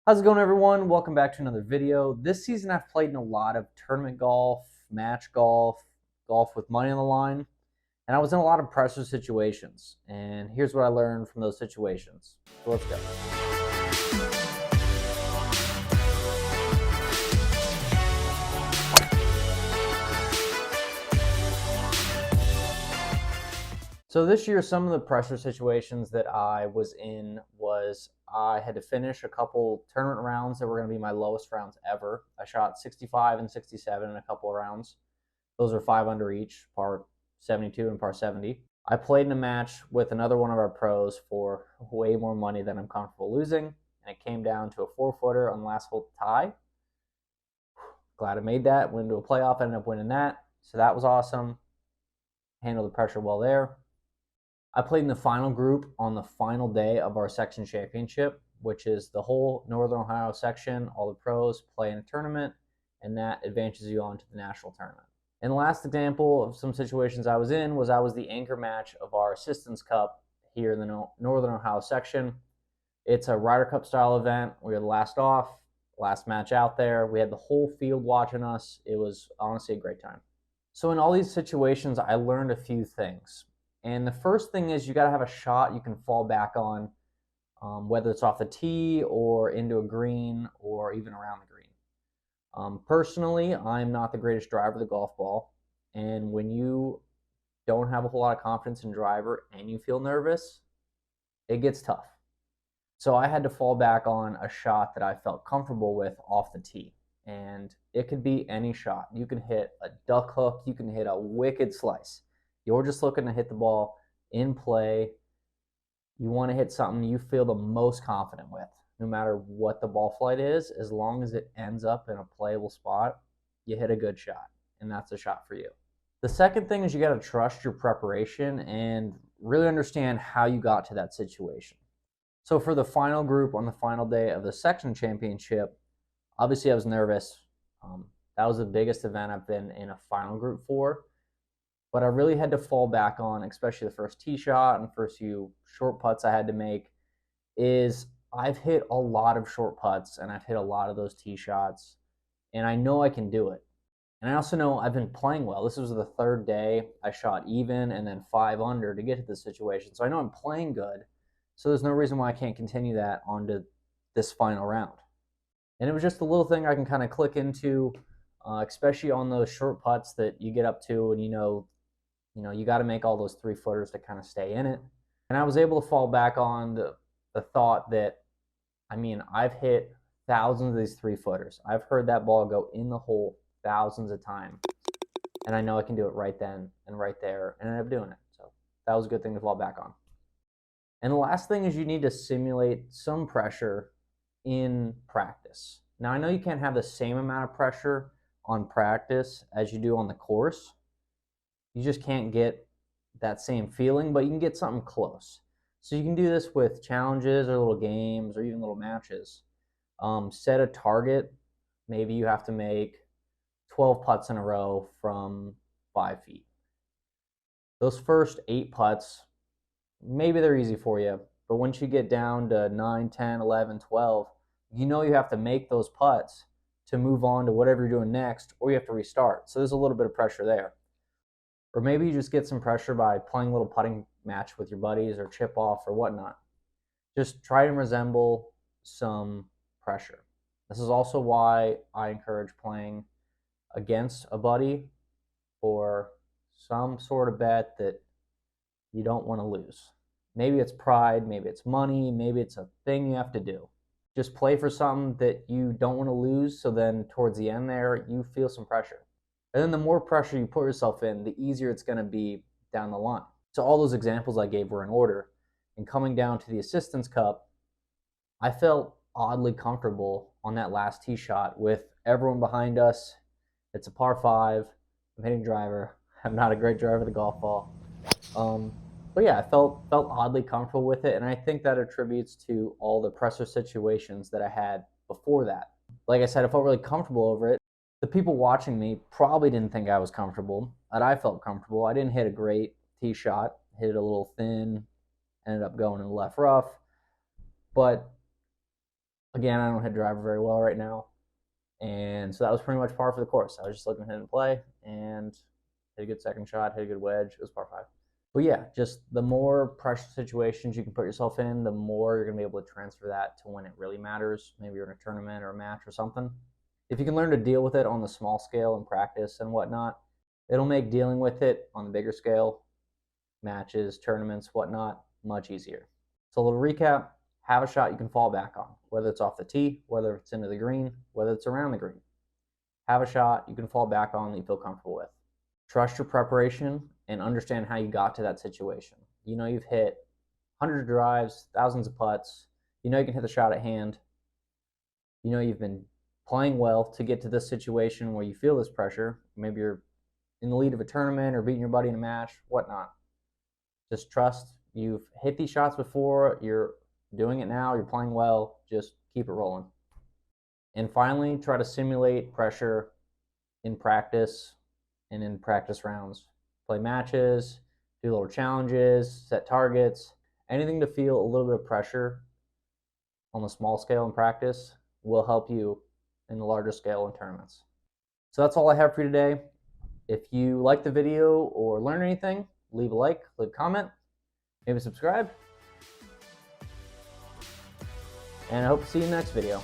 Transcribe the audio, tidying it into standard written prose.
How's it going, everyone? Welcome back to another video. This season I've played in a lot of tournament golf, match golf, golf with money on the line, and I was in a lot of pressure situations. And here's what I learned from those situations. So let's go. So this year, some of the pressure situations that I was in was I had to finish a couple tournament rounds that were going to be my lowest rounds ever. I shot 65 and 67 in a couple of rounds. Those are 5 under each, par 72 and par 70. I played in a match with another one of our pros for way more money than I'm comfortable losing, and it came down to a 4-footer on the last hole tie. Glad I made that. Went into a playoff, ended up winning that, so that was awesome. Handled the pressure well there. I played in the final group on the final day of our section championship, which is the whole Northern Ohio section. All the pros play in a tournament, and that advances you on to the national tournament. And the last example of some situations I was in was I was the anchor match of our Assistance Cup here in the Northern Ohio section. It's a Ryder Cup style event. We were the last off, last match out there. We had the whole field watching us. It was honestly a great time. So in all these situations, I learned a few things. And the first thing is you got to have a shot you can fall back on, whether it's off the tee or into a green or even around the green. Personally, I'm not the greatest driver of the golf ball. And when you don't have a whole lot of confidence in driver and you feel nervous, it gets tough. So I had to fall back on a shot that I felt comfortable with off the tee. And it could be any shot. You can hit a duck hook. You can hit a wicked slice. You're just looking to hit the ball in play. You want to hit something you feel the most confident with, no matter what the ball flight is. As long as it ends up in a playable spot, you hit a good shot, and that's a shot for you. The second thing is you got to trust your preparation and really understand how you got to that situation. So for the final group on the final day of the section championship, obviously I was nervous. That was the biggest event I've been in a final group for. But I really had to fall back on, especially the first tee shot and first few short putts I had to make, is I've hit a lot of short putts and I've hit a lot of those tee shots, and I know I can do it. And I also know I've been playing well. This was the third day. I shot even and then 5 under to get to this situation. So I know I'm playing good. So there's no reason why I can't continue that onto this final round. And it was just a little thing I can kind of click into, especially on those short putts that you get up to and you know you got to make all those 3-footers to kind of stay in it. And I was able to fall back on the thought that, I've hit thousands of these 3-footers. I've heard that ball go in the hole thousands of times. And I know I can do it right then and right there, and I ended up doing it. So that was a good thing to fall back on. And the last thing is you need to simulate some pressure in practice. Now, I know you can't have the same amount of pressure on practice as you do on the course. You just can't get that same feeling, but you can get something close. So you can do this with challenges or little games or even little matches. Set a target. Maybe you have to make 12 putts in a row from 5 feet. Those first 8 putts, maybe they're easy for you, but once you get down to 9, 10, 11, 12, you know you have to make those putts to move on to whatever you're doing next, or you have to restart. So there's a little bit of pressure there. Or maybe you just get some pressure by playing a little putting match with your buddies or chip off or whatnot. Just try to resemble some pressure. This is also why I encourage playing against a buddy for some sort of bet that you don't want to lose. Maybe it's pride, maybe it's money, maybe it's a thing you have to do. Just play for something that you don't want to lose, so then towards the end there, you feel some pressure. And then the more pressure you put yourself in, the easier it's going to be down the line. So all those examples I gave were in order. And coming down to the Assistance Cup, I felt oddly comfortable on that last tee shot with everyone behind us. It's a par 5. I'm hitting driver. I'm not a great driver of the golf ball. But yeah, I felt oddly comfortable with it. And I think that attributes to all the pressure situations that I had before that. Like I said, I felt really comfortable over it. The people watching me probably didn't think I was comfortable, but I felt comfortable. I didn't hit a great tee shot, hit it a little thin, ended up going in the left rough. But Again, I don't hit driver very well right now. And so that was pretty much par for the course. I was just looking to hit and play and hit a good second shot, hit a good wedge. It was par 5. But yeah, just the more pressure situations you can put yourself in, the more you're going to be able to transfer that to when it really matters. Maybe you're in a tournament or a match or something. If you can learn to deal with it on the small scale in practice and whatnot, it'll make dealing with it on the bigger scale, matches, tournaments, whatnot, much easier. So a little recap, have a shot you can fall back on, whether it's off the tee, whether it's into the green, whether it's around the green. Have a shot you can fall back on that you feel comfortable with. Trust your preparation and understand how you got to that situation. You know you've hit hundreds of drives, thousands of putts. You know you can hit the shot at hand. You know you've been playing well to get to this situation where you feel this pressure. Maybe you're in the lead of a tournament or beating your buddy in a match, whatnot. Just trust you've hit these shots before, you're doing it now, you're playing well, just keep it rolling. And finally, try to simulate pressure in practice and in practice rounds. Play matches, do little challenges, set targets, anything to feel a little bit of pressure on the small scale in practice will help you in the larger scale in tournaments. So that's all I have for you today. If you like the video or learn anything, leave a like, leave a comment, maybe subscribe. And I hope to see you in the next video.